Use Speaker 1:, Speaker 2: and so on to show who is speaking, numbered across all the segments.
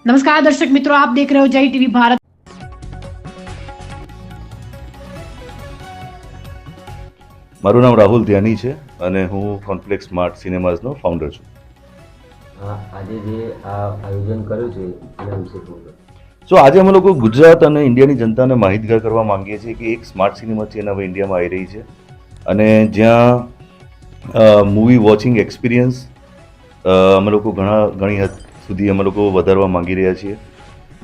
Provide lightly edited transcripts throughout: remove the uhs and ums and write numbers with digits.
Speaker 1: नमस्कार दर्शक मित्रों, आप देख रहे हो जय टीवी भारत।
Speaker 2: મારું નામ રાહુલ ધ્યાની છે અને હું કોન્પ્લેક્સ સ્માર્ટ સિનેમાઝનો ફાઉન્ડર છું.
Speaker 3: આજે જે આ આયોજન કર્યું છે એના વિશે થોડું.
Speaker 2: સો આજે અમે લોકો ગુજરાત અને ઇન્ડિયાની જનતાને માહિતગાર કરવા માંગીએ છીએ કે એક સ્માર્ટ સિનેમા ચેન હવે ઇન્ડિયામાં આવી રહી છે અને જ્યાં મૂવી વોચિંગ એક્સપિરિયન્સ અમે લોકો ઘણી હદ સુધી અમે લોકો વધારવા માંગી રહ્યા છીએ.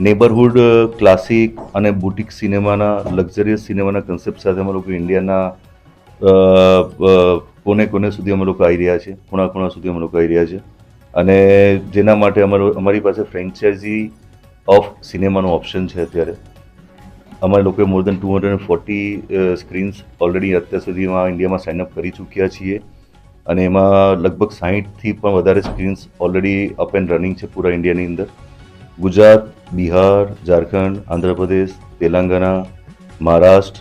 Speaker 2: નેબરહુડ ક્લાસિક અને બુટિક સિનેમાના લક્ઝરિયસ સિનેમાના કન્સેપ્ટ સાથે અમે લોકો ઇન્ડિયાના કોને સુધી અમે લોકો આવી રહ્યા છે, ખૂણા સુધી અમે લોકો આવી રહ્યા છે અને જેના માટે અમારી પાસે ફ્રેન્ચાઇઝી ઓફ સિનેમાનો ઓપ્શન છે. અત્યારે અમારે લોકોએ મોર દેન 240 સ્ક્રીન્સ ઓલરેડી અત્યાર સુધીમાં ઇન્ડિયામાં સાઇનઅપ કરી ચૂક્યા છીએ અને એમાં લગભગ 60થી પણ વધારે screens already up and running છે પૂરા ઇન્ડિયાની અંદર. ગુજરાત, બિહાર, ઝારખંડ, આંધ્રપ્રદેશ, તેલંગાણા, મહારાષ્ટ્ર,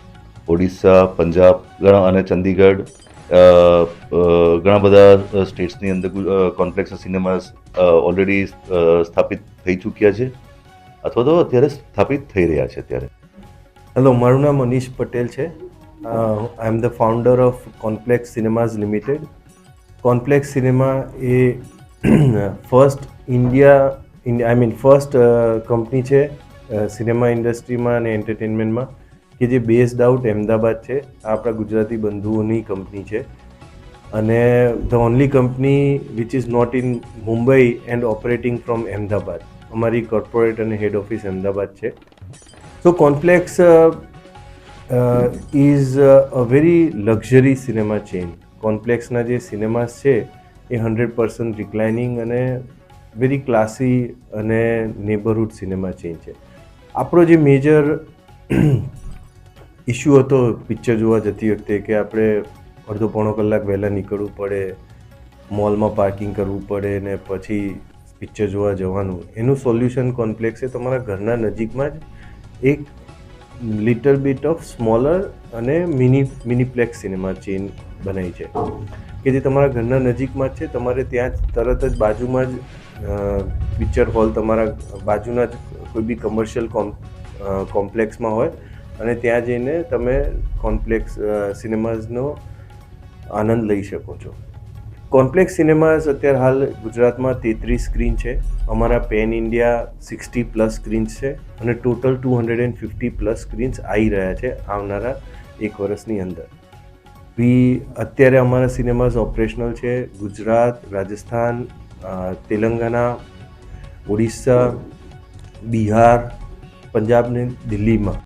Speaker 2: ઓડિશા, પંજાબ અને ચંદીગઢ ઘણા બધા સ્ટેટ્સની અંદર કોન્પ્લેક્સ સિનેમાસ ઓલરેડી સ્થાપિત થઈ ચૂક્યા છે અથવા તો અત્યારે સ્થાપિત થઈ રહ્યા છે. અત્યારે
Speaker 4: હેલો, મારું નામ અનીશ પટેલ છે. I am the founder of Connplex cinemas limited. Connplex cinema એ ફર્સ્ટ ફર્સ્ટ કંપની છે સિનેમા ઇન્ડસ્ટ્રીમાં અને એન્ટરટેનમેન્ટમાં કે જે બેઝડ આઉટ અમદાવાદ છે. આ આપણા ગુજરાતી બંધુઓની કંપની છે અને the only company which is not in Mumbai and operating from Ahmedabad. અમારી કોર્પોરેટ અને હેડ ઓફિસ અમદાવાદ છે. So Connplex is a very luxury cinema chain. કોન્પ્લેક્સના જે સિનેમાસ છે એ 100% રિક્લાઇનિંગ અને વેરી ક્લાસી અને નેબરહુડ સિનેમા ચેઇન છે. આપણો જે મેજર ઇશ્યુ હતો પિક્ચર જોવા જતી વખતે કે આપણે અડધો પોણો કલાક વહેલા નીકળવું પડે, મોલમાં પાર્કિંગ કરવું પડે ને પછી પિક્ચર જોવા જવાનું, એનું સોલ્યુશન કોન્પ્લેક્સ છે. તમારા ઘરના નજીકમાં જ એક લિટલ બીટ ઓફ સ્મોલર અને મિનીપ્લેક્સ સિનેમા ચેઇન બનાવી છે કે જે તમારા ઘરના નજીકમાં જ છે. તમારે ત્યાં તરત જ બાજુમાં જ પિક્ચર હોલ તમારા બાજુના જ કોઈ બી કમર્શિયલ કોમ્પ્લેક્સમાં હોય અને ત્યાં જઈને તમે કોન્પ્લેક્સ સિનેમાઝનો આનંદ લઈ શકો છો. કોન્પ્લેક્સ સિનેમાઝ અત્યારે હાલ ગુજરાતમાં 33 સ્ક્રીન છે. અમારા પેન ઇન્ડિયા 60+ સ્ક્રીન્સ છે અને ટોટલ 250+ સ્ક્રીન્સ આવી રહ્યા છે આવનારા 1 વર્ષની અંદર. અત્યારે અમારા સિનેમાઝ ઓપરેશનલ છે ગુજરાત, રાજસ્થાન, તેલંગાણા, ઓડિશા, બિહાર, પંજાબ ને દિલ્હીમાં.